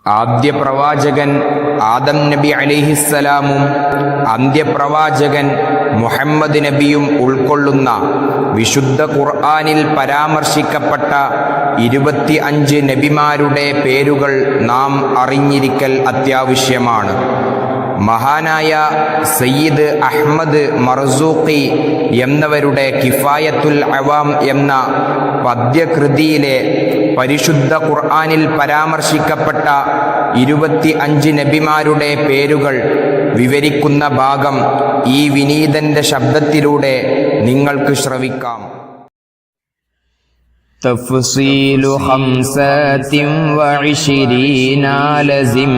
ആദ്യ പ്രവാചകൻ ആദം നബി അലൈഹിസ്സലാമും അന്ത്യപ്രവാചകൻ മുഹമ്മദ് നബിയും ഉൾക്കൊള്ളുന്ന വിശുദ്ധ ഖുർആനിൽ പരാമർശിക്കപ്പെട്ട 25 നബിമാരുടെ പേരുകൾ നാം അറിഞ്ഞിരിക്കൽ അത്യാവശ്യമാണ്. മഹാനായ സയ്യിദ് അഹ്മദ് മർസൂഖി എന്നവരുടെ കിഫായത്തുൽ അവാം എന്ന പദ്യകൃതിയിലെ പരിശുദ്ധ ഖുർആനിൽ പരാമർശിക്കപ്പെട്ട 25 നബിമാരുടെ പേരുകൾ വിവരിക്കുന്ന ഭാഗം ഈ വിനീതന്റെ ശബ്ദത്തിലൂടെ നിങ്ങൾക്ക് ശ്രവിക്കാം. تفصيل 25 لزم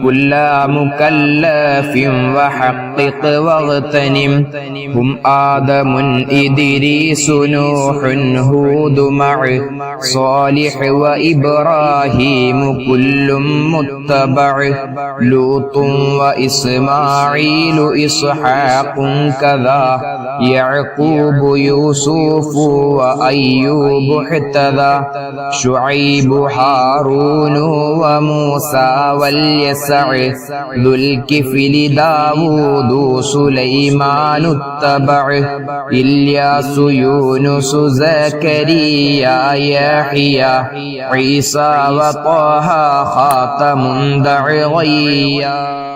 كل مكلف وحقق واغتنم هم آدم إدريس نوح هود مع صالح وإبراهيم كل متبع لوط وإسماعيل إسحاق كذا يعقوب يوسف وأيوب شعيب هارون وموسى واليسع ذو الكفل داود سليمان التبع إلياس يونس زكريا يحيى عيسى وطه خاتم دعويا.